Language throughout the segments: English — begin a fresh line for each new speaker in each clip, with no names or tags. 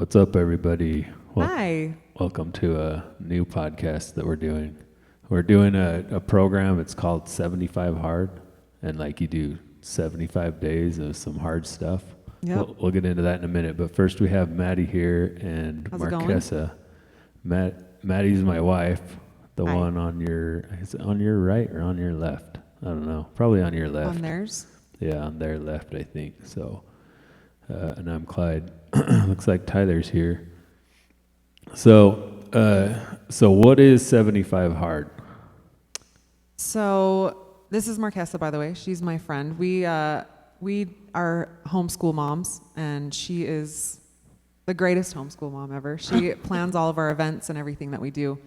What's up, everybody?
Hi.
Welcome to a new podcast that we're doing. We're doing a program. It's called 75 Hard, and like you do 75 days of some hard stuff.
Yep.
We'll get into that in a minute. But first, we have Maddie here and
How's it going?
Marquesa. Maddie's my wife, the
Hi.
one is it on your right or on your left? I don't know. Probably on your left.
On theirs.
Yeah, on their left, I think. So, and I'm Clyde. Looks like Tyler's here. So what is 75 hard?
So this is Marquesa, by the way. She's my friend. We are homeschool moms, and she is the greatest homeschool mom ever. She plans all of our events and everything that we do.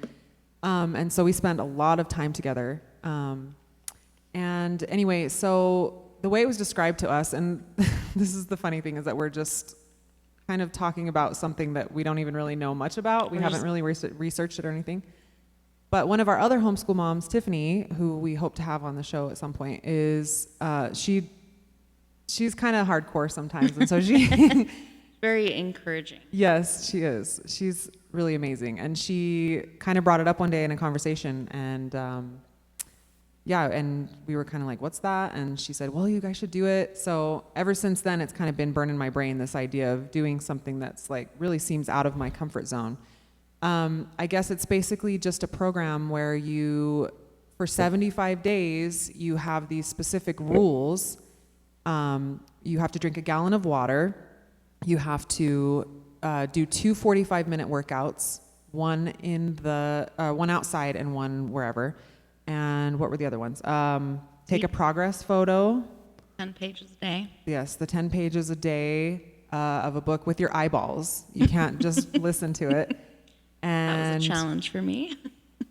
And so we spend a lot of time together. And anyway, so the way it was described to us, and this is the funny thing, is that we're just kind of talking about something that we don't even really know much about. We haven't really researched it or anything. But one of our other homeschool moms, Tiffany, who we hope to have on the show at some point, is she's kind of hardcore sometimes, and so she
very encouraging.
Yes, she is. She's really amazing, and she kind of brought it up one day in a conversation, and and we were kind of like, what's that? And she said, well, you guys should do it. So ever since then, it's kind of been burned in my brain, this idea of doing something that's like really seems out of my comfort zone. I guess it's basically just a program where for 75 days, you have these specific rules. You have to drink a gallon of water. You have to do 2 45-minute workouts, one outside and one wherever. And what were the other ones? Take a progress photo.
10 pages a day.
Yes, the 10 pages a day of a book with your eyeballs. You can't just listen to it. And
That was a challenge for me.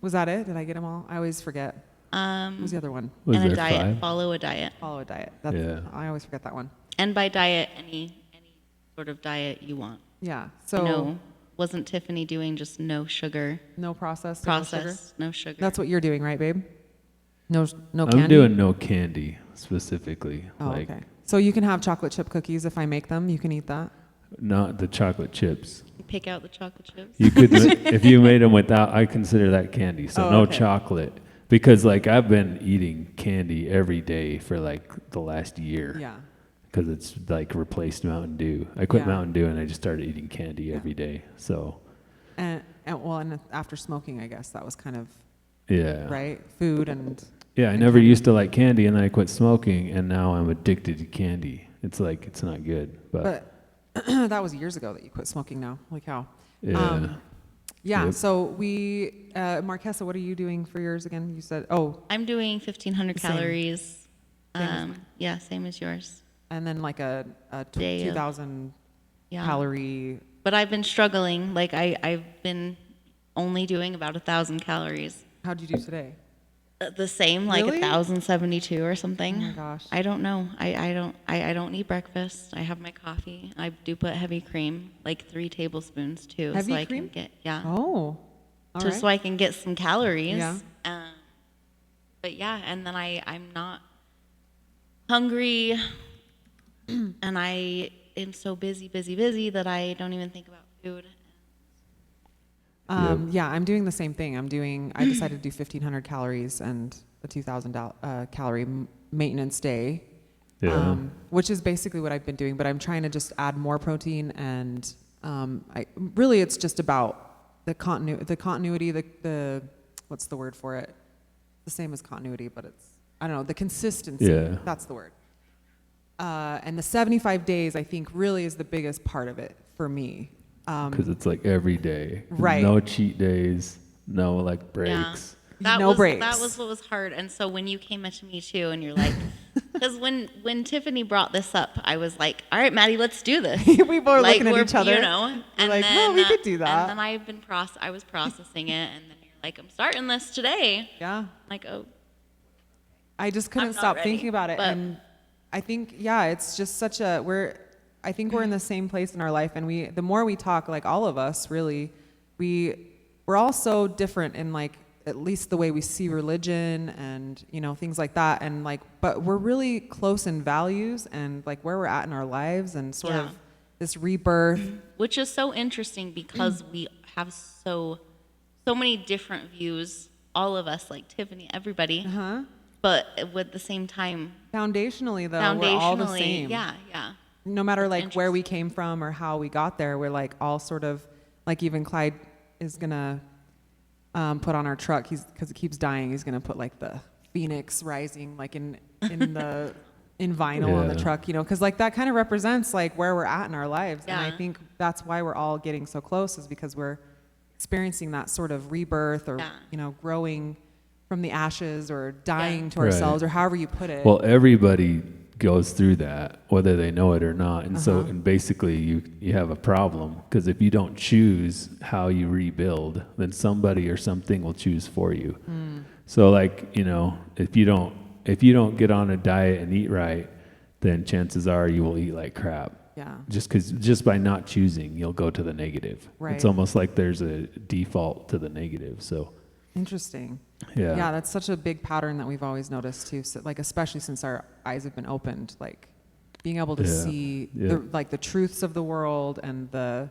Was that it? Did I get them all? I always forget. What was the other one?
Was
And a
there
diet.
5?
Follow a diet.
Follow a diet.
Yeah.
I always forget that one.
And by diet, any sort of diet you want.
Yeah. So
No, wasn't Tiffany doing just no sugar?
no processed, no sugar.
Process, no sugar.
That's what you're doing, right, babe? No
I'm
candy?
doing no candy specifically.
Oh, okay. So you can have chocolate chip cookies if I make them. You can eat that.
Not the chocolate chips.
You pick out the chocolate chips.
You could, if you made them without, I consider that candy. So
Oh,
no
okay.
chocolate. Because like I've been eating candy every day for like the last year.
Yeah.
Because it's like replaced Mountain Dew. I quit
Yeah.
Mountain Dew and I just started eating candy every day. So
And after smoking, I guess that was kind of
yeah.
right. Food and
Yeah, I never used to like candy, and then I quit smoking, and now I'm addicted to candy. It's like it's not good, but
that was years ago that you quit smoking. Now, holy cow.
yeah. Yep.
So we, Marquesa, what are you doing for yours again? You said,
I'm doing 1,500
Same.
calories.
Same as mine.
Yeah, same as yours.
and then like a
Day of-
2,000
Yeah.
calorie.
But I've been struggling. Like I've been only doing about 1,000 calories.
How'd you do today?
The same, like
Really?
1,072 or something.
Oh my gosh.
I don't know. I don't eat breakfast. I have my coffee. I do put heavy cream, like 3 tablespoons too,
Heavy
so I
cream?
can get
Oh, all
just
right.
so I can get some calories.
Yeah.
But yeah, and then I'm not hungry, and I am so busy that I don't even think about food.
Yeah, I'm doing the same thing. I decided to do 1,500 calories and a 2,000 calorie maintenance day,
Yeah.
which is basically what I've been doing. But I'm trying to just add more protein, and it's just about the continuity. The what's the word for it? The same as continuity, but I don't know, the consistency.
Yeah.
That's the word. And the 75 days, I think, really is the biggest part of it for me.
Because it's like every day.
Right.
No cheat days. No like breaks.
That
No
was
breaks.
that was what was hard. And so when you came up to me too, and you're like, because when Tiffany brought this up, I was like, all right, Maddie, let's do this.
We both were
Like,
looking at
we're-
each other.
you know.
We're like, well, we could do that.
And then I was processing it, and then you're like, I'm starting this today.
Yeah.
I'm like, oh,
I just couldn't
I'm not
stop
ready,
thinking about it.
but-
And I think, it's just I think we're in the same place in our life. And the more we talk, like all of us really, we're all so different in like, at least the way we see religion and, things like that. And like, but we're really close in values and like where we're at in our lives and sort
Yeah.
of this rebirth.
Which is so interesting because we have so many different views, all of us, like Tiffany, everybody.
Huh?
But at the same time,
Foundationally, though, we're all the
foundationally,
same.
yeah, yeah.
No matter
That's
like where we came from or how we got there, we're like all sort of like even Clyde is gonna put on our truck. Because it keeps dying. He's gonna put like the phoenix rising like in the in vinyl on the
Yeah.
truck, you know, because like that kind of represents like where we're at in our lives. And I
Yeah.
think that's why we're all getting so close is because we're experiencing that sort of rebirth or
Yeah.
you know growing from the ashes or dying to
Right.
ourselves or however you put it.
Well, everybody goes through that, whether they know it or not. And so,
Uh-huh.
and basically, you have a problem because if you don't choose how you rebuild, then somebody or something will choose for you. So, like if you don't get on a diet and eat right, then chances are you will eat like crap.
Yeah.
Just by not choosing, you'll go to the negative.
Right.
It's almost like there's a default to the negative. So,
Interesting.
yeah.
Yeah, that's such a big pattern that we've always noticed too. So, like especially since our eyes have been opened, like being able to
Yeah,
see
yeah.
the truths of the world and the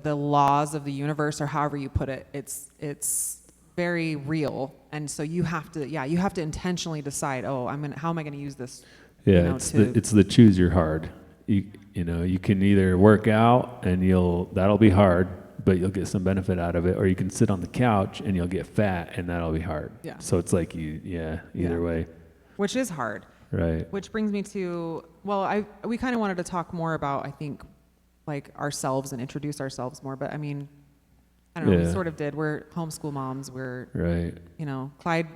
laws of the universe or however you put it. It's very real, and so you have to intentionally decide. Oh, how am I gonna use this?
Yeah, it's the choose your hard. You can either work out and that'll be hard, but you'll get some benefit out of it, or you can sit on the couch and you'll get fat and that'll be hard.
Yeah.
So it's like either way,
which is hard.
right?
Which brings me to, we kind of wanted to talk more about, I think, like ourselves and introduce ourselves more. But I mean, I don't know, we
Yeah.
sort of did. We're homeschool moms.
Right.
Clyde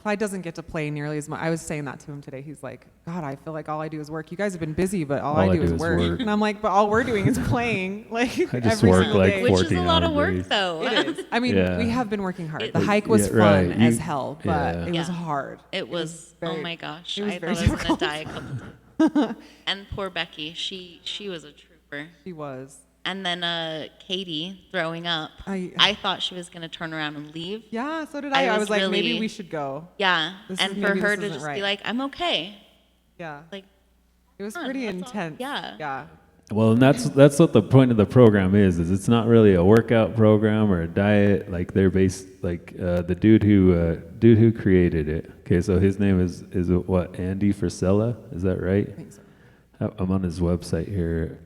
Fine.
doesn't get to play nearly as much. I was saying that to him today. He's like, God, I feel like all I do is work. You guys have been busy, but all I do is work. And I'm like, but all we're doing is playing. Like
I just
every
work
single
like
day.
Which is a
14
lot of
hour
work,
days.
though.
It is. I mean,
Yeah.
we have been working hard.
It-
The hike was
Yeah, right.
fun
You-
as hell, but
yeah.
it was
Yeah.
hard.
It was, oh
very-
my gosh,
it was
I
very
thought I was
difficult.
gonna die a couple. And poor Becky, she was a trooper.
She was.
And then Katie throwing up.
I-
thought she was gonna turn around and leave.
Yeah, so did
I
I. I
was
was like, maybe
really-
we should go.
Yeah,
This
and
is-
for
maybe
her
this
to
isn't
just
right.
be like, I'm okay.
Yeah.
Like,
It was
Huh,
pretty
that's all-
intense.
yeah.
Yeah.
Well, and that's what the point of the program is it's not really a workout program or a diet. Like they're based like the dude who created it. Okay, so his name is what, Andy Frisella? Is that right?
I think so.
I'm on his website here.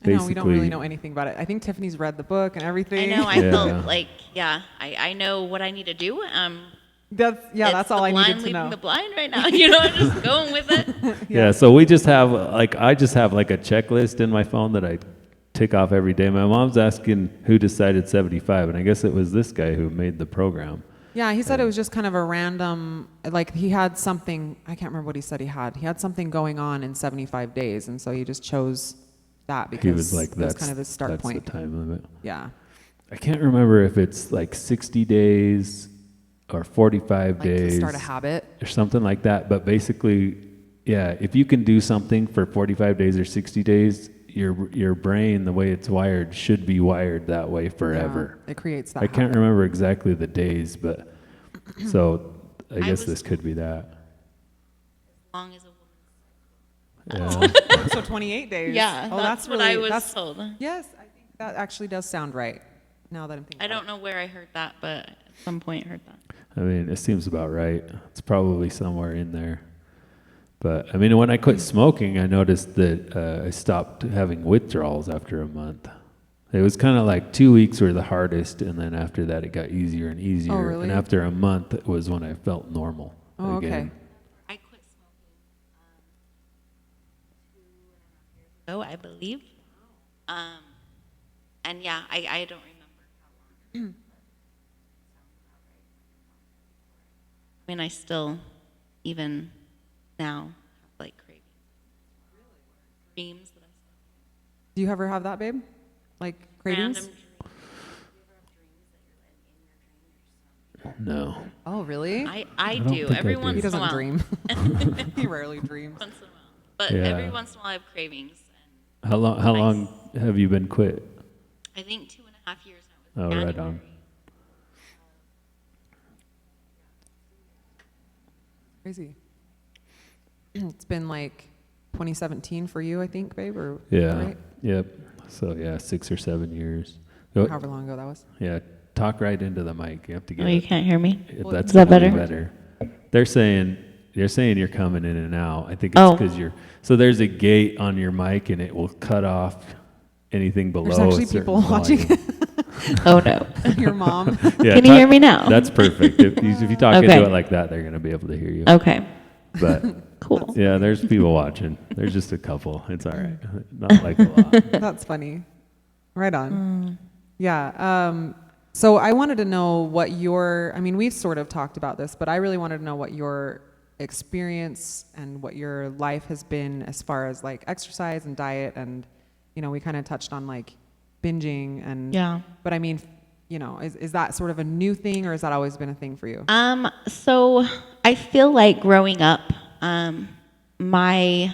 I know we don't really
Basically-
know anything about it. I think Tiffany's read the book and
I
everything.
know, I
Yeah.
felt like, I know what I need to do.
That's all I
the
needed
blind
to
leading
know.
the blind right now. You know, I'm just going with it.
Yeah, so we just have I just have like a checklist in my phone that I tick off every day. My mom's asking who decided 75, and I guess it was this guy who made the program.
Yeah, he said it was just kind of a random, like he had something, I can't remember what he said he had. He had something going on in 75 days, and so he just chose that because
He was like,
it was
"That's
kind of his start
that's
point.
the time limit."
Yeah.
I can't remember if it's like 60 days or 45
Like to
days
start a habit.
or something like that. But basically, yeah, if you can do something for 45 days or 60 days, your brain, the way it's wired, should be wired that way forever.
Yeah, it creates that
I can't
habit.
remember exactly the days, but so I guess
was-
this could be that.
As long as a woman.
Yeah.
So 28 days.
Yeah,
Oh,
that's what
really,
I was
that's,
told.
Yes, I think that actually does sound right. Now that I'm thinking
I
about
don't know where I heard that, but at some point heard that.
I mean, it seems about right. It's probably somewhere in there. But I mean, when I quit smoking, I noticed that I stopped having withdrawals after a month. It was kind of like 2 weeks were the hardest, and then after that, it got easier and easier.
Oh, really?
And after a month, it was when I felt normal
Oh, okay.
again.
I quit smoking 2.5 years ago, I believe. And yeah, I don't remember how long. I mean, I still, even now, have like cravings. Dreams that I
Do you ever have that, babe? Like cravings?
Random dreams. Do you ever have dreams that you're in your dream, you're just
Oh, really?
I
don't
do
think I
every
do.
once
He
in a
doesn't
while.
dream. He rarely dreams.
Once in a while. But
Yeah.
every once in a while I have cravings. And
How
Nice.
long have you been quit?
I think 2.5 years now. It was
Oh, right
January.
on.
Crazy. It's been like 2017 for you, I think, babe, or
Yeah.
right?
Yep. So yeah, 6 or 7 years. So,
However long ago that was.
yeah, talk right into the mic. You have to get
Oh, you
it.
can't hear me?
That's
Is that
gonna be
better?
They're saying you're coming in and out. I think it's
Oh.
because so there's a gate on your mic and it will cut off anything below.
There's actually
a certain
people watching.
volume.
Oh, no.
Your mom.
Yeah,
Can you hear me now?
That's perfect. If you talk
Okay.
into it like that, they're gonna be able to hear you.
Okay,
But
cool.
yeah, there's people watching. There's just a couple. It's all right. Not like a lot.
That's funny. Right on. Yeah. So I wanted to know what I mean, we've sort of talked about this, but I really wanted to know what your experience and what your life has been as far as like exercise and diet. And, we kind of touched on like binging and,
Yeah.
but I mean, is that sort of a new thing or has that always been a thing for you?
So I feel like growing up, my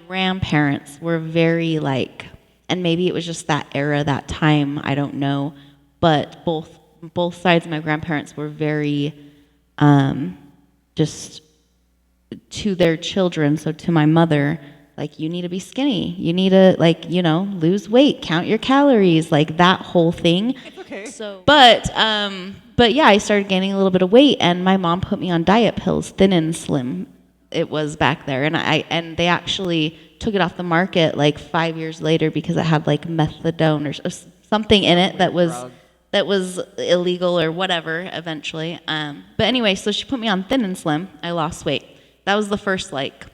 grandparents were very like, and maybe it was just that era, that time, I don't know, but both sides of my grandparents were very, just to their children. So to my mother, like, you need to be skinny. You need to, like, lose weight, count your calories, like that whole thing.
Okay.
So, but yeah, I started gaining a little bit of weight, and my mom put me on diet pills, Thin and Slim. It was back there, and they actually took it off the market like 5 years later because it had like methadone or something in it that was illegal or whatever eventually. But anyway, so she put me on Thin and Slim. I lost weight. That was the first like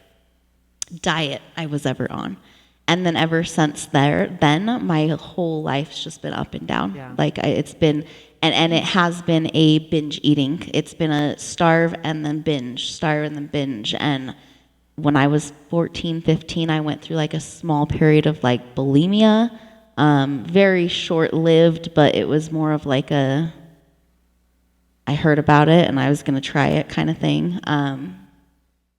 diet I was ever on. And then ever since then my whole life's just been up and down.
Yeah.
Like it's been, and it has been a binge eating. It's been a starve and then binge, starve and then binge. And when I was 14, 15, I went through like a small period of like bulimia, very short-lived, but it was more of like I heard about it and I was going to try it kind of thing.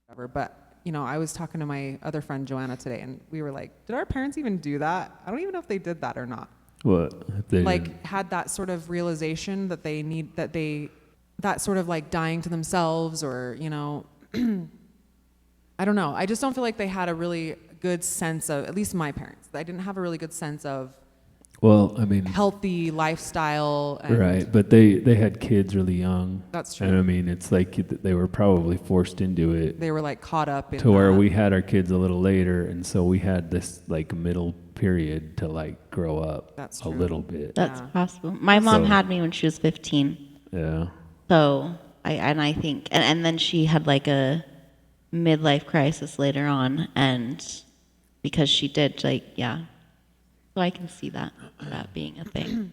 Whatever. But, I was talking to my other friend Joanna today and we were like, did our parents even do that? I don't even know if they did that or not.
What? If they
Like
didn't-
had that sort of realization that that sort of like dying to themselves or, I don't know. I just don't feel like they had a really good sense of, at least my parents, I didn't have a really good sense of
Well, I mean,
healthy lifestyle. And
right, but they had kids really young.
That's true.
And I mean, it's like they were probably forced into it
They were like caught up in
to where
that.
we had our kids a little later, and so we had this like middle period to like grow up
That's
a
true.
little bit.
That's
Yeah.
possible. My mom
So-
had me when she was 15.
Yeah.
So I think, and then she had like a midlife crisis later on, and because she did, like, yeah. So I can see that being a thing.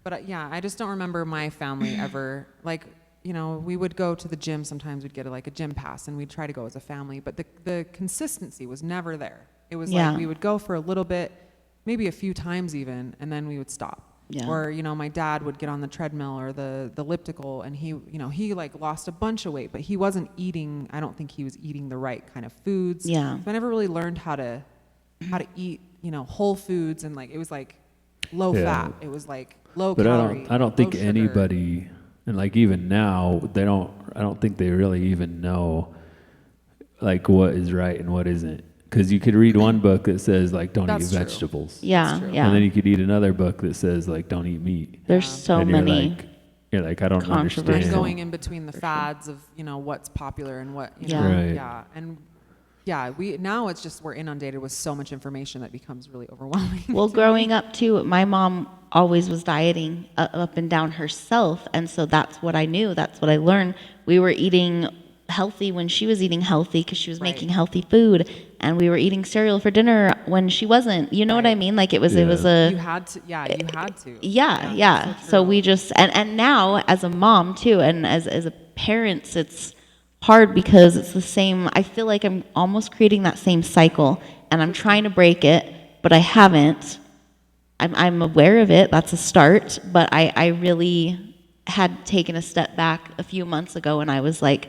But yeah, I just don't remember my family ever, like, we would go to the gym. Sometimes we'd get like a gym pass and we'd try to go as a family, but the consistency was never there. It was
Yeah.
like we would go for a little bit, maybe a few times even, and then we would stop.
Yeah.
Or, my dad would get on the treadmill or the elliptical and he like lost a bunch of weight, but he wasn't eating, I don't think he was eating the right kind of foods.
Yeah.
So I never really learned how to eat, whole foods and like, it was like low
Yeah.
fat. It was like low
But
calorie.
I don't think
low sugar.
anybody, and like even now, I don't think they really even know like what is right and what isn't. Because you could read one book that says like don't
That's
eat
true.
vegetables.
Yeah,
true.
yeah.
And then you could eat another book that says like don't eat meat.
There's so
and
many.
You're like I don't
controversies.
And
understand.
going in between the fads of what's popular and what
Yeah.
Right.
yeah and yeah now it's just we're inundated with so much information that becomes really overwhelming.
Well, growing up too, my mom always was dieting up and down herself, and so that's what I knew. That's what I learned. We were eating healthy when she was eating healthy because she was
Right.
making healthy food, and we were eating cereal for dinner when she wasn't. You know what I mean? Like it was
Yeah.
a
you had to
yeah.
so
So
true.
we just and now as a mom too, and as a parent, it's hard because it's the same. I feel like I'm almost creating that same cycle, and I'm trying to break it, but I haven't. I'm aware of it. That's a start, but I really had taken a step back a few months ago, and I was like,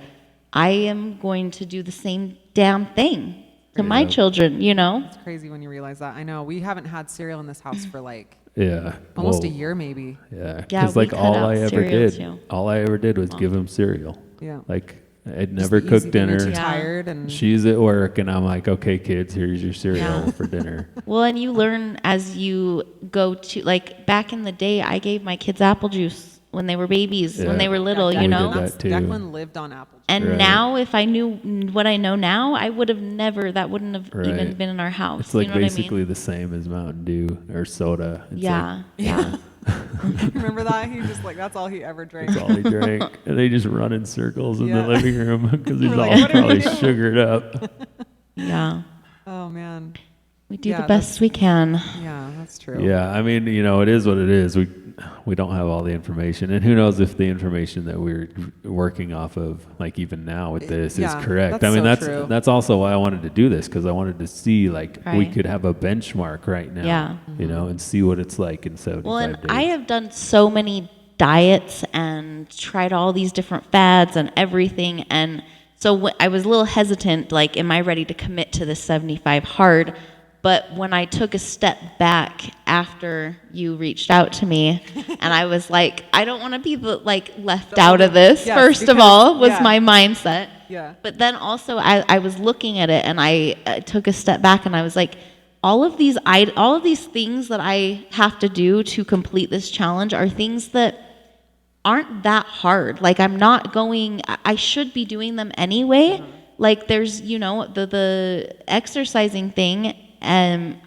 I am going to do the same damn thing to my
Yeah.
children.
it's crazy when you realize that. I know we haven't had cereal in this house for like
Yeah.
almost a
Whoa.
year maybe.
Yeah.
Yeah,
Because
we
like
cut
all
out
I ever
cereal,
did,
too.
all I ever did was give him cereal.
Yeah.
Like I'd
Just
never
the
cook
easy thing, you're
dinner.
too
Yeah.
tired and
She's at work, and I'm like, okay, kids, here's your cereal
Yeah.
for dinner.
Well, and you learn as you go to, like, back in the day, I gave my kids apple juice when they were babies,
Yeah.
when they were little,
Yeah,
you
We
know?
did that too.
Declan lived on apple juice.
And
Right.
now, if I knew what I know now, I would have never, that wouldn't have even
Right.
been in our house.
It's like
you know what I
basically
mean?
the same as Mountain Dew or soda. It's
Yeah.
like,
Yeah.
Remember that? He just like, that's all he ever drank.
that's all he drank. And they just run in circles in the
Yeah.
living room because he's
We're
all
like, "What are you
probably
doing?"
sugared up.
Yeah.
Oh man.
We do
Yeah,
the best we can.
Yeah, that's true.
Yeah, I mean, it is what it is. We don't have all the information, and who knows if the information that we're working off of, like even now with this,
Yeah,
is correct.
that's
I mean,
so true.
that's also why I wanted to do this, because I wanted to see we
Right.
could have a benchmark right now,
Yeah.
and see what it's like in 75
Well, and
days.
I have done so many diets and tried all these different fads and everything. And so I was a little hesitant, like, am I ready to commit to the 75 hard? But when I took a step back after you reached out to me, and I was like, I don't want to be left out of this.
Yes,
first of
because-
all, was
yeah.
my mindset.
Yeah.
But then also, I was looking at it, and I took a step back, and I was like, all of these things that I have to do to complete this challenge are things that aren't that hard. Like, I'm not going. I should be doing them anyway. Like, there's the exercising thing, and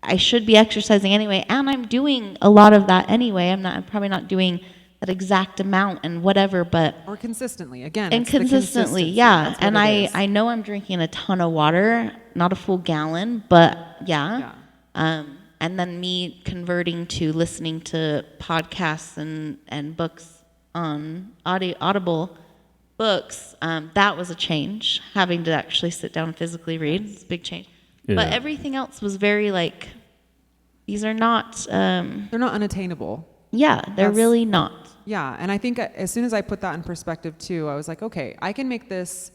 I should be exercising anyway, and I'm doing a lot of that anyway. I'm probably not doing that exact amount and whatever, but
Or consistently. Again,
and
it's the
consistently,
consistency.
yeah.
That's what
And
it is.
I know I'm drinking a ton of water, not a full gallon, but yeah. And then me converting to listening to podcasts and books on Audible books, that was a change. Having to actually sit down and physically read is a big change.
Yeah.
But everything else was very these are not,
They're not unattainable.
they're
That's-
really not.
Yeah, and I think as soon as I put that in perspective too, I was like, okay, I can make this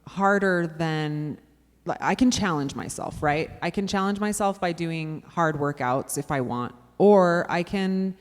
harder than I can challenge myself, right? I can challenge myself by doing hard workouts if I want, or I can,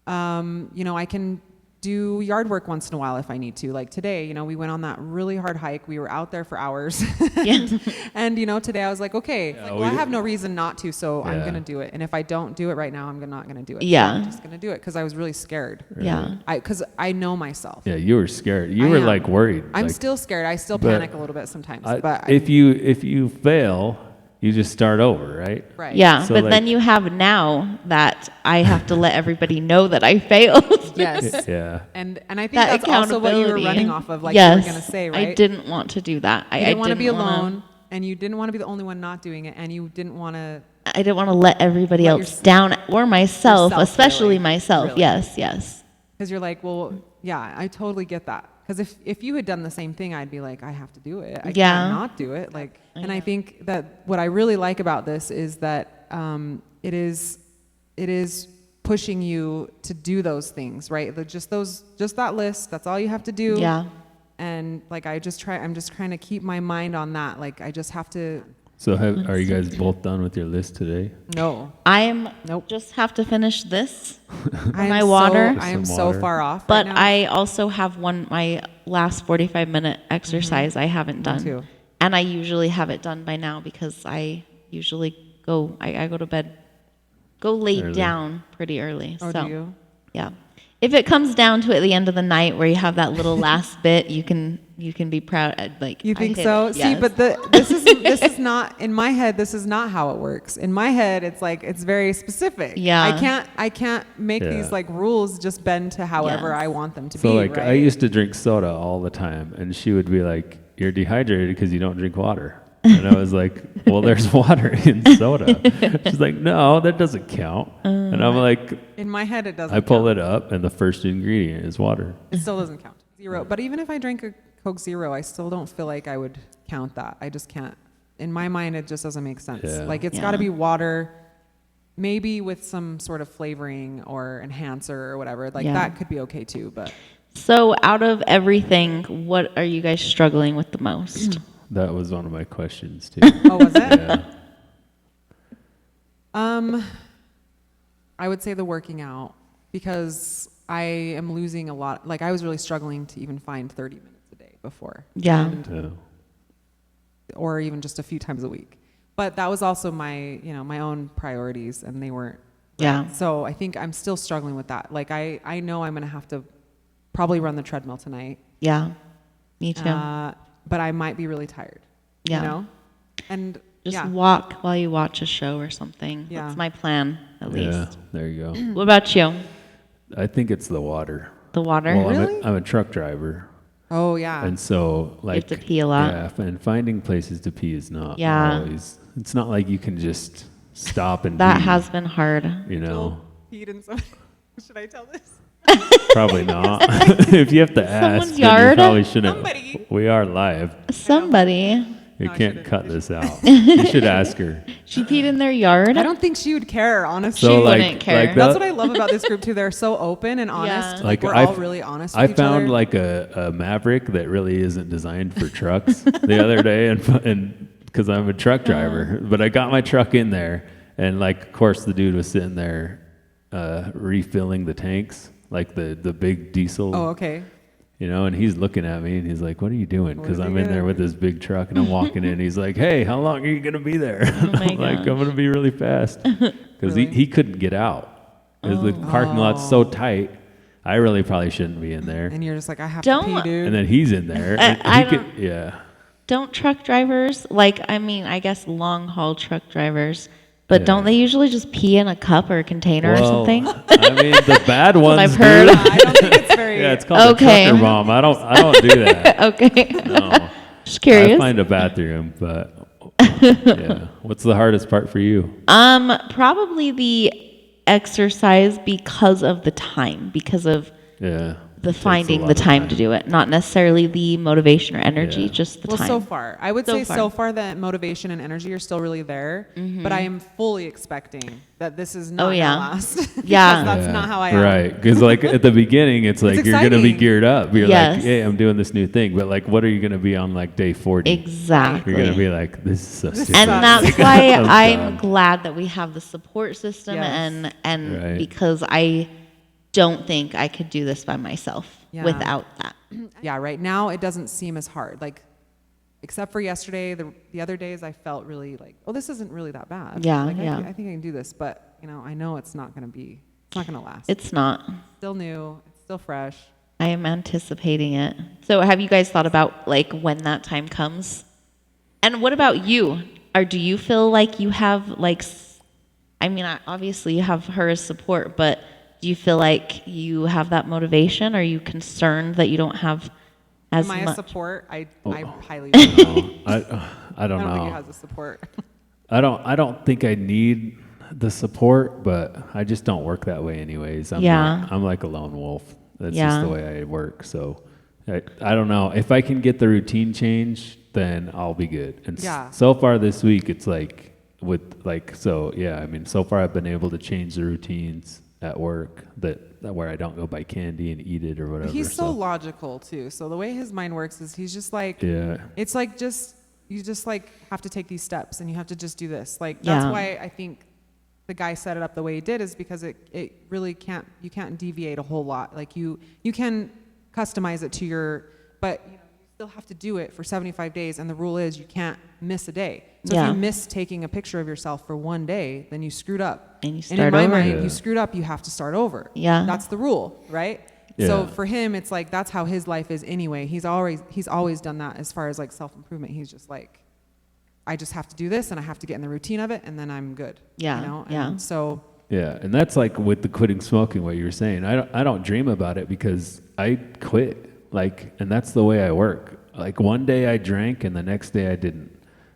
I can do yard work once in a while if I need to. Like today, we went on that really hard hike. We were out there for hours.
Yeah.
And, today I was like, okay, I have no reason not to, so I'm
Yeah.
going to do it. And if I don't do it right now, I'm not going to do it. So
Yeah.
I'm just going to do it because I was really scared.
Yeah.
Because I know myself.
Yeah, you were scared. You
I
were
am.
worried.
I'm still scared. I still
but
panic a little bit sometimes.
I-
but
if you fail, you just start over, right?
right.
Yeah,
So,
but then
like-
you have now that I have to let everybody know that I failed.
Yes.
Yeah.
And I think
That
that's also what you were
accountability.
running off of, like
yes,
you were going to say, right?
I didn't want to do that.
You didn't want to be
wanna-
alone, and you didn't want to be the only one not doing it, and you didn't want to.
I didn't want to let everybody
Let
else down, or myself,
yourself,
especially
really.
myself.
Really.
Yes.
Because you're like, well, yeah, I totally get that. Because if you had done the same thing, I'd be like, I have to do it. I
Yeah.
can't not do it. And I think that what I really like about this is that it is pushing you to do those things, right? Just that list. That's all you have to do.
Yeah.
And I'm just trying to keep my mind on that. Like I just have to.
So are you guys both done with your list today?
No.
I'm
Nope.
just have to finish this.
I am
my water.
I am
Some
so
water.
far off.
But
right now.
I also have my last 45-minute exercise I haven't done.
too.
And I usually have it done by now because I usually I go to bed, lay
Early.
down pretty early.
Oh,
so,
do you?
yeah. If it comes down to it at the end of the night where you have that little last bit, you can be proud.
You
I
think
hit
so?
it,
See,
yes.
but this is not in my head. This is not how it works. In my head, it's very specific.
Yeah.
I can't make
Yeah.
these rules just bend to however
Yes.
I want them to
So
be.
I
right?
used to drink soda all the time, and she would be like, "You're dehydrated because you don't drink water." And I was like, "Well, there's water in soda." She's like, "No, that doesn't count." And I'm like,
In my head, it doesn't.
I pull
count.
it up, and the first ingredient is water.
It still doesn't count. Zero. But even if I drink a Coke Zero, I still don't feel like I would count that. I just can't. In my mind, it just doesn't make sense.
Yeah.
It's got to
Yeah.
be water, maybe with some sort of flavoring or enhancer or whatever.
Yeah.
That could be okay too. But
So out of everything, what are you guys struggling with the most?
That was one of my questions too.
oh, was it?
Yeah.
I would say the working out. because I am losing a lot. Like I was really struggling to even find 30 minutes a day before.
Yeah.
And, or even just a few times a week. But that was also my, my own priorities, and they weren't.
Yeah.
So I think I'm still struggling with that. Like I know I'm going to have to probably run the treadmill tonight.
Yeah. Me too.
But I might be really tired.
Yeah.
And
Just walk while you watch a show or something.
Yeah.
That's my plan, at
Yeah,
least.
there you go.
What about you?
I think it's the water.
The water?
Well,
Really?
I'm a truck driver.
Oh yeah.
And so, like,
have to pee a lot.
Yeah, and finding places to pee is not
Yeah.
always. It's not like you can just stop and
That
pee,
has been hard.
you know.
Peed in some. Should I tell this?
Probably not. If you have to ask,
Someone's
then
yard?
you probably shouldn't.
Somebody.
We are live.
Somebody.
You
No, I
can't
shouldn't.
cut this out. You should ask her.
She peed in their yard?
I don't think she would care, honestly.
So
She
like,
wouldn't care.
like
That's
that-
what I love about this group too. They're so open and honest.
Yeah.
Like,
Like,
we're
I've-
all really honest with
I
each
found
other.
like a Maverick that really isn't designed for trucks the other day, and because I'm a truck driver, but I got my truck in there, and like, of course, the dude was sitting there refilling the tanks, like the big diesel.
Oh, okay.
You know, and he's looking at me and he's like, "What are you doing?"
What
Because
is he
I'm in there
gonna
with this big truck and I'm walking in. He's like, "Hey, how long are you gonna be there?"
Oh my
I'm like,
gosh.
"I'm gonna be really fast," because
Really?
he couldn't get out. 'Cause the parking lot's so tight. I really probably shouldn't be in there.
And you're just like, I have
Don't-
to pee, dude.
And then he's in there. And
I
he could, yeah.
Don't truck drivers, I guess long haul truck drivers, but
Yeah.
don't they usually just pee in a cup or a container or something?
I mean, the bad ones.
I've heard.
do.
I don't think it's very.
Yeah, it's called
Okay.
a trucker bomb. I don't do that.
Okay.
No.
Just
I
curious.
find a bathroom, but yeah. What's the hardest part for you?
Probably the exercise because of the time, because of
Yeah.
the
Takes a
finding
lot
the
of
time to do it, not necessarily the motivation or energy,
Yeah.
just the
Well,
time.
so far, I would
So
say
far.
so far that motivation and energy are still really there, but I am fully expecting that this is not
Oh, yeah.
gonna last. Because
Yeah.
that's
Yeah.
not how I am.
Right. Because like at the beginning, it's like you're going to be
exciting.
geared up. You're
Yes.
like, hey, I'm doing this new thing. But like, what are you going to be on like day 40?
Exactly.
You're going to be like, this is so stupid.
And
sucks.
that's why
I'm
I'm
done.
glad that we have the support system
Yes.
and
Right.
because I don't think I could do this by myself
Yeah.
without that.
Yeah, right now it doesn't seem as hard. Like, except for yesterday, the other days I felt really like, oh, this isn't really that bad.
Yeah,
like,
yeah.
I think I can do this, but I know it's not gonna last.
It's not.
still new. It's still fresh.
I am anticipating it. So have you guys thought about like when that time comes? And what about you? Or do you feel like you have like obviously you have her as support, but do you feel like you have that motivation? Are you concerned that you don't have as
Am I a
much?
support? I highly.
No, I don't
I don't think it
know.
has a support.
I don't think I need the support, but I just don't work that way anyways.
Yeah.
I'm like a lone wolf. That's
Yeah.
just the way I work. So I don't know. If I can get the routine change, then I'll be good. And
Yeah.
so far this week, it's like so far I've been able to change the routines at work that where I don't go buy candy and eat it or whatever.
He's so logical too. So the way his mind works is he's just like,
yeah.
it's like you just like have to take these steps and you have to just do this. Like that's
Yeah.
why I think the guy set it up the way he did is because it really you can't deviate a whole lot. Like you can customize it to but you still have to do it for 75 days. And the rule is you can't miss a day. So
Yeah.
if you miss taking a picture of yourself for one day, then you screwed up.
And you
in
start
my
over.
mind,
Yeah.
you screwed up, you have to start over.
Yeah.
That's the rule, right?
Yeah.
So for him, it's like that's how his life is anyway. He's always done that as far as like self-improvement. He's just like, I just have to do this and I have to get in the routine of it and then I'm good.
Yeah, yeah.
And so
Yeah, and that's like with the quitting smoking, what you were saying. I don't dream about it because I quit. Like, and that's the way I work. Like one day I drank and the next day I didn't.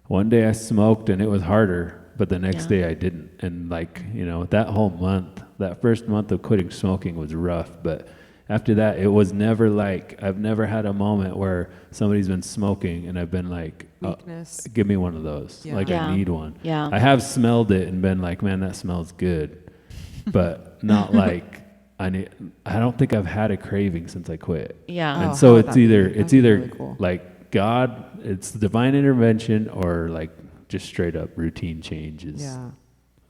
One day I smoked and it was harder, but the next
Yeah.
day I didn't. And like, that whole month, that first month of quitting smoking was rough, but after that, it was never like, I've never had a moment where somebody's been smoking and I've been like,
weakness.
give me one of those.
Yeah.
Like
Yeah.
I need one.
Yeah.
I have smelled it and been like, man, that smells good, but not like I don't think I've had a craving since I quit.
Yeah.
Oh,
And
how
so
would
it's
that be?
either
That'd be really cool.
like God, it's divine intervention or like just straight up routine changes.
Yeah.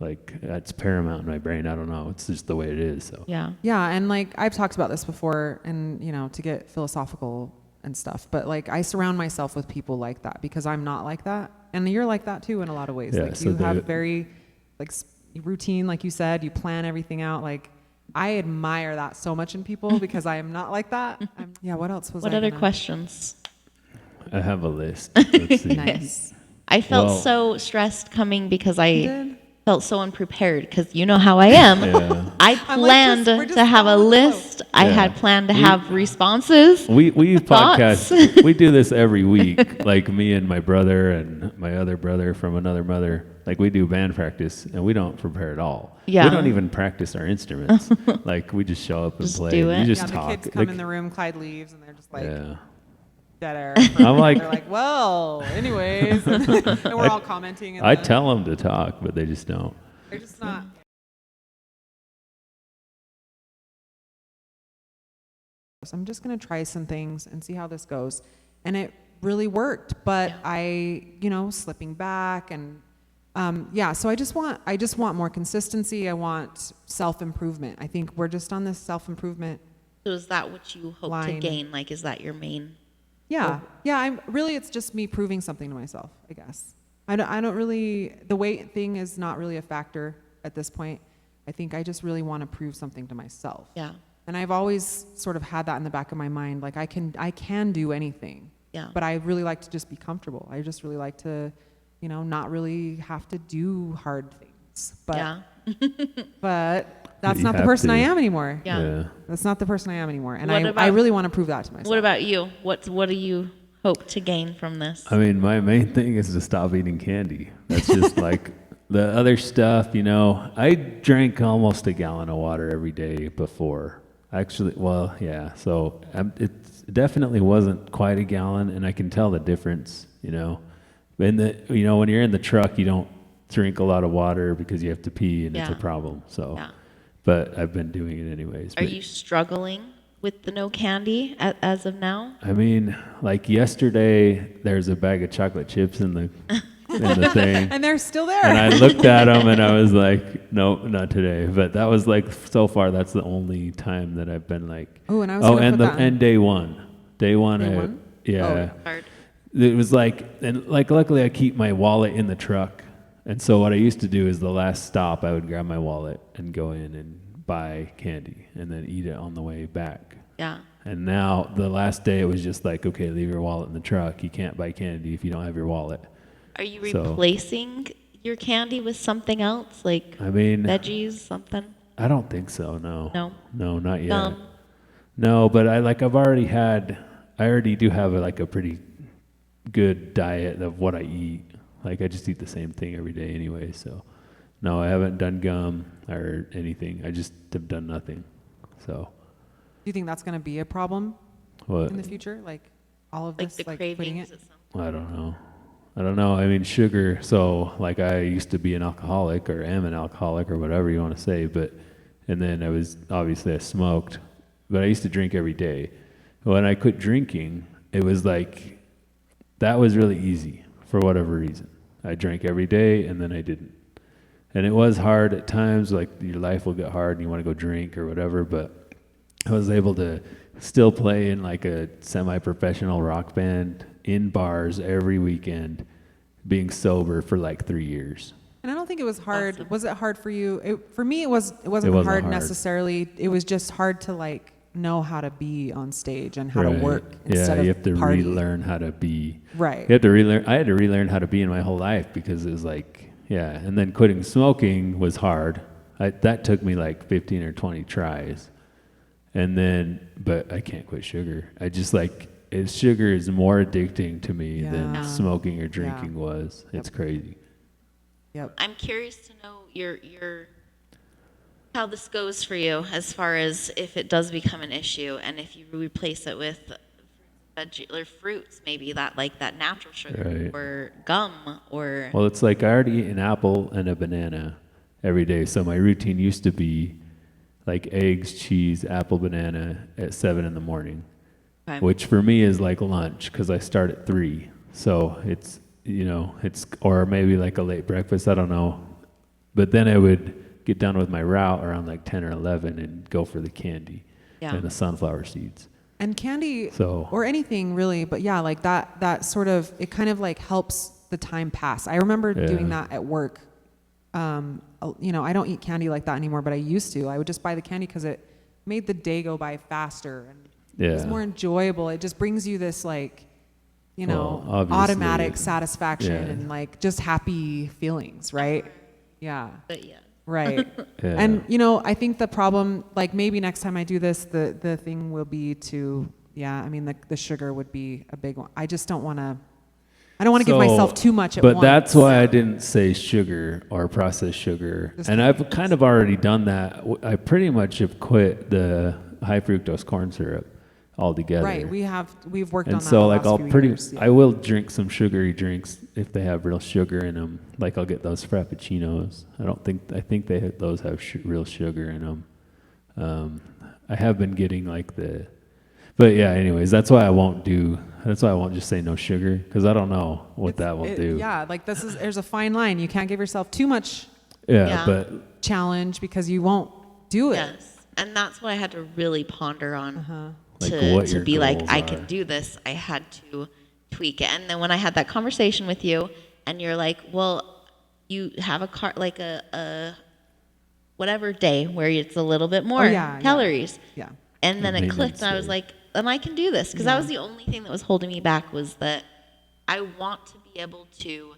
Like that's paramount in my brain. I don't know. It's just the way it is. So
Yeah.
Yeah, and like I've talked about this before, and to get philosophical and stuff, but like I surround myself with people like that because I'm not like that, and you're like that too in a lot of ways.
Yeah,
Like
so
you have very like routine, like you said, you plan everything out. Like I admire that so much in people because I am not like that. Yeah. What else was?
What
I
other
gonna-
questions?
I have a list. Let's see.
Nice.
I felt
Well-
so stressed coming because
You
I
did?
felt so unprepared because you know how I am.
Yeah.
I
I'm like,
planned
we're just
to have a
going with the flow.
list. I
Yeah.
had planned to
We-
have responses.
We
Thoughts?
podcast. We do this every week. Like me and my brother and my other brother from another mother. Like we do band practice and we don't prepare at all.
Yeah.
We don't even practice our instruments. Like we just show up and
Just
play.
do
and
it.
You just
Yeah,
talk.
the kids come
Like,
in the room, Clyde leaves, and they're just like
yeah.
dead air.
I'm like,
They're like, well, anyways, and we're all commenting. And
I
then
tell them to talk, but they just don't.
they're just not. So I'm just gonna try some things and see how this goes, and it really worked. But
Yeah.
I, slipping back and yeah. So I just want more consistency. I want self-improvement. I think we're just on this self-improvement.
So is that what you hope to
Line.
gain? Like, is that your main?
Yeah, yeah. It's just me proving something to myself, I guess. I don't really. The weight thing is not really a factor at this point. I think I just really want to prove something to myself.
Yeah.
And I've always sort of had that in the back of my mind, like I can do anything.
Yeah.
But I really like to just be comfortable. I just really like to, not really have to do hard things. But
Yeah.
but that's
you
not the
have
person I
to.
am anymore.
Yeah.
That's not the person I am anymore. And
What
I
about-
really want to prove that to myself.
What about you? What do you hope to gain from this?
I mean, my main thing is to stop eating candy. That's just like the other stuff, I drank almost a gallon of water every day before. Actually, well, yeah. So it definitely wasn't quite a gallon, and I can tell the difference, when you're in the truck, you don't drink a lot of water because you have to pee, and it's a
Yeah.
problem. So,
Yeah.
but I've been doing it anyways.
Are
But-
you struggling with the no candy as of now?
I mean, like yesterday, there's a bag of chocolate chips in the thing.
And they're still there.
And I looked at them and I was like, nope, not today. But that was like, so far, that's the only time that I've been like,
Oh, and I was gonna
and
put that in.
and day one,
Day one?
yeah,
Hard.
it was like, and like, luckily I keep my wallet in the truck. And so what I used to do is the last stop, I would grab my wallet and go in and buy candy and then eat it on the way back.
Yeah.
And now the last day it was just like, okay, leave your wallet in the truck. You can't buy candy if you don't have your wallet.
Are you
So-
replacing your candy with something else, like
I mean,
veggies, something?
I don't think so. No.
No.
No, not yet.
Gum.
No, but I already do have a pretty good diet of what I eat. Like I just eat the same thing every day anyway. So no, I haven't done gum or anything. I just have done nothing. So
Do you think that's going to be a problem
what?
in the future? Like all of
Like
this,
the
like putting
cravings?
it.
At some
I don't know. I mean, sugar. So like I used to be an alcoholic or am an alcoholic or whatever you want to say, and then I smoked, but I used to drink every day. When I quit drinking, it was like, that was really easy for whatever reason. I drank every day and then I didn't. And it was hard at times, like your life will get hard and you want to go drink or whatever, but I was able to still play in like a semi-professional rock band in bars every weekend, being sober for like 3 years.
And I don't think it was hard.
Awesome.
Was it hard for you? For me, it wasn't
wasn't
hard
hard.
necessarily. It was just hard to like know how to be on stage and how to
Right.
work
Yeah,
instead
you
of
have to
party.
relearn how to be.
Right.
You have to relearn. I had to relearn how to be in my whole life because it was like, yeah. And then quitting smoking was hard. That took me like 15 or 20 tries. And then, but I can't quit sugar. I just like, sugar is more addicting to me than
Yeah.
smoking or drinking was. It's
Yep.
crazy.
Yep.
I'm curious to know your how this goes for you as far as if it does become an issue and if you replace it with or fruits maybe that natural sugar
Right.
or gum or
Well, it's like I already eat an apple and a banana every day. So my routine used to be like eggs, cheese, apple, banana at 7 in the morning,
Okay.
which for me is like lunch because I start at 3. So it's, or maybe like a late breakfast. I don't know. But then I would get done with my route around like 10 or 11 and go for the candy
Yeah.
and the sunflower seeds.
And candy
So-
or anything really, but yeah, like that sort of, it kind of like helps the time pass. I remember doing
Yeah.
that at work. You know, I don't eat candy like that anymore, but I used to. I would just buy the candy because it made the day go by faster and it was
Yeah.
more enjoyable. It just brings you this like, you know,
Well, obviously,
automatic satisfaction
yeah.
and like just happy feelings, right? Yeah.
But yeah.
Right.
Yeah.
And you know, I think the problem, like maybe next time I do this, the thing will be to, yeah, I mean, the sugar would be a big one. I just don't want to, I don't want to give myself too much at
But
once.
that's why I didn't say sugar or processed sugar.
Just
And I've kind of already done that. I pretty much have quit the high fructose corn syrup altogether.
Right. We've worked
And
on that
so
the
like
last
I'll
few
pretty,
years, yeah.
I will drink some sugary drinks if they have real sugar in them. Like I'll get those frappuccinos. I think those have real sugar in them. I have been getting like but yeah, anyways, that's why I won't just say no sugar, because I don't know what that will do.
Yeah, like there's a fine line. You can't give yourself too much
Yeah,
Yeah.
but
challenge because you won't do it.
Yes. And that's what I had to really ponder on
Uh-huh.
Like
to,
what
to
your
be like,
goals
I
are.
can do this. I had to tweak it. And then when I had that conversation with you and you're like, well, you have like a whatever day where it's a little bit more
yeah, yeah.
calories.
Yeah.
And then it
Maintenance
clicked and I was
day.
like, and I can do this. Because that was the only thing that was holding me back, was that I want to be able to,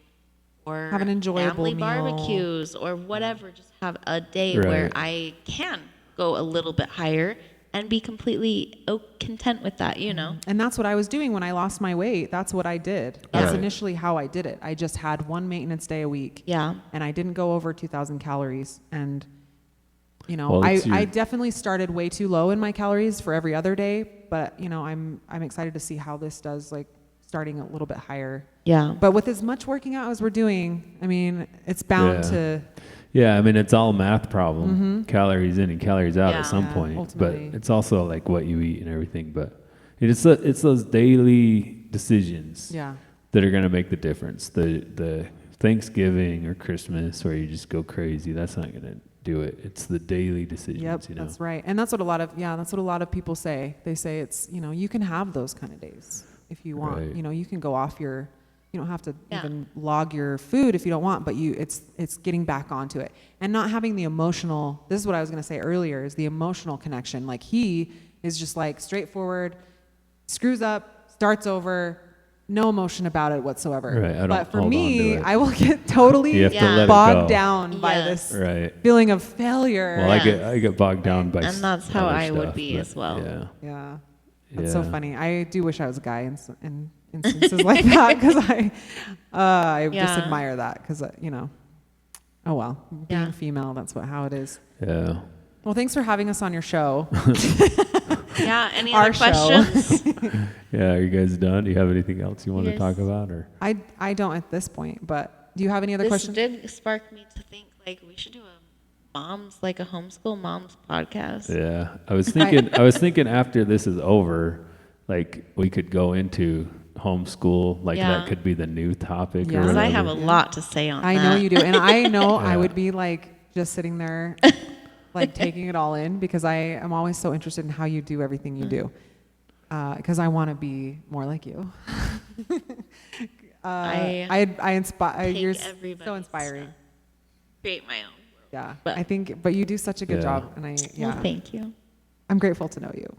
or
Have an enjoyable
family
meal.
barbecues or whatever, just have a day where
Right.
I can go a little bit higher and be completely content with that, you know?
And that's what I was doing when I lost my weight. That's what I did. That's
Right.
initially how I did it. I just had one maintenance day a week.
Yeah.
And I didn't go over 2,000 calories. And, you know,
Well,
I
it's your-
definitely started way too low in my calories for every other day. But, you know, I'm excited to see how this does, like starting a little bit higher.
Yeah.
But with as much working out as we're doing, I mean, it's bound
Yeah.
to,
Yeah, I mean, it's all a math problem. Calories in and calories out
Yeah.
at some
Yeah,
point.
ultimately.
But it's also like what you eat and everything. But it's those daily decisions
yeah.
that are going to make the difference. The Thanksgiving or Christmas where you just go crazy, that's not going to do it. It's the daily decisions,
Yep,
you know.
that's right. And that's what a lot of people say. They say it's, you know, you can have those kind of days if you want.
Right.
You know, you can go off you don't have to
Yeah.
even log your food if you don't want, but it's getting back onto it. And not having the emotional, this is what I was going to say earlier, is the emotional connection. Like he is just like straightforward, screws up, starts over, no emotion about it whatsoever.
Right, I don't
but for
hold on
me,
to it.
I will get totally
You have to
Yeah.
let it
bogged
go.
down by
Yes.
this
Right.
feeling of failure.
Well,
Yeah.
I get bogged down by
And that's how
other
I would
stuff,
be
but
as well.
Yeah.
Yeah, that's so
Yeah.
funny. I do wish I was a guy in instances like that because I just
Yeah.
admire that because you know, oh well, being
Yeah.
female, that's how it is.
Yeah.
Well, thanks for having us on your show.
Yeah. Any
Our
other
show.
questions?
Yeah, are you guys done? Do you have anything else you want to
Yes.
talk about, or?
I don't at this point, but do you have any other
This
questions?
did spark me to think like we should do a homeschool moms podcast.
Yeah, I was thinking after this is over, like we could go into homeschool, like
Yeah.
that could be the new topic.
Yeah.
Or
Because
whatever.
I have a lot to say on
I
that.
know you do, and I know I
Yeah.
would be like just sitting there, like taking it all in because I am always so interested in how you do everything you do. Because I want to be more like you. I inspire.
Take
You're so
everybody's
inspiring.
stuff, create my own world.
Yeah,
But-
I think, but you do such a good
Yeah.
job, and
Well, thank you.
I'm grateful to know you.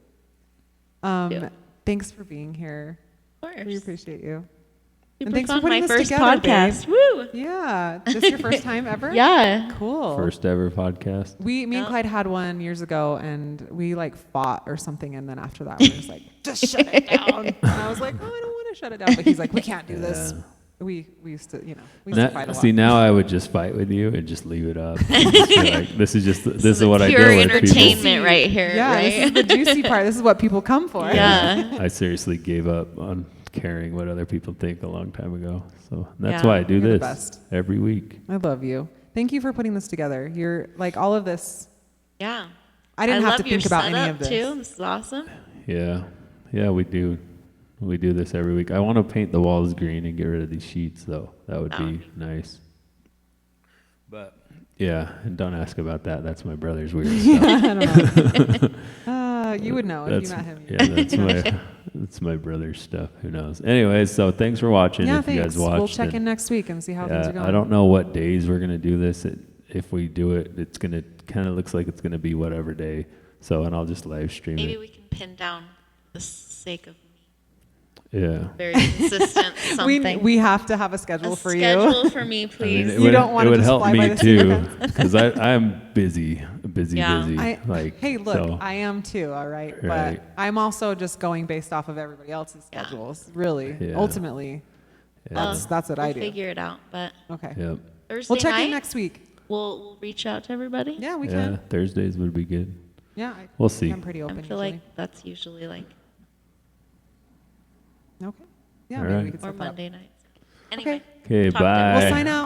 Yeah.
Thanks for being here.
Of course.
We appreciate you.
Super
thanks for
fun.
putting
My
this
first
together, babe.
podcast. Woo!
Yeah, this your first time ever?
Yeah.
Cool.
First ever podcast.
Me and
Yeah.
Clyde had one years ago, and we like fought or something, and then after that, we were just like, just shut it down. And I was like, oh, I don't want to shut it down, but he's like, we can't do this.
Yeah.
We used to, you know, we used to fight a lot.
See, now I would just fight with you and just leave it up. And just be like, this is what I
Pure
deal with. People.
entertainment right here.
Yeah,
right?
this is the juicy part. This is what people come for.
Yeah.
I seriously gave up on caring what other people think a long time ago. So that's
Yeah.
why I do
You're the
this
best.
every week.
I love you. Thank you for putting this together. You're like all of this.
Yeah.
I didn't have
love
to
your
think about any
setup,
of this.
too. This is awesome.
Yeah, we do. We do this every week. I want to paint the walls green and get rid of these sheets, though. That would
That
be
would be
nice. But yeah, and don't ask about that. That's my brother's weird stuff.
You would know if
That's,
you met him.
yeah, that's my brother's stuff. Who knows? Anyways, so thanks for watching.
Yeah,
if you
thanks.
guys watched,
We'll check
and,
in next week and see how things are going.
I don't know what days we're gonna do this. If we do it, it's gonna kind of looks like it's gonna be whatever day. So, and I'll just live stream
Maybe
it.
we can pin down the sake of me.
Yeah.
Very consistent something.
We have to have a schedule
a
for
schedule for me,
I
please.
mean,
You don't wanna
it would
just
help
fly by
me
the seat of
too,
your
because I'm busy.
Yeah.
Like,
hey, look,
so,
I am too, all right?
Right.
But I'm also just going based off of everybody else's
Yeah.
schedules, really.
Yeah.
Ultimately,
yeah.
that's what
we'll
I do.
figure it out. But
Okay.
Yep.
Thursday
We'll check
night,
in next week.
we'll reach out to everybody.
Yeah, we
Yeah.
can.
Thursdays would be good.
Yeah,
We'll see.
I'm pretty
I
open.
feel
usually.
like that's usually like,
okay. Yeah,
All
maybe
right.
we could
or
set that up.
Monday nights. Anyway.
Okay.
Talk to
Bye.
We'll sign out.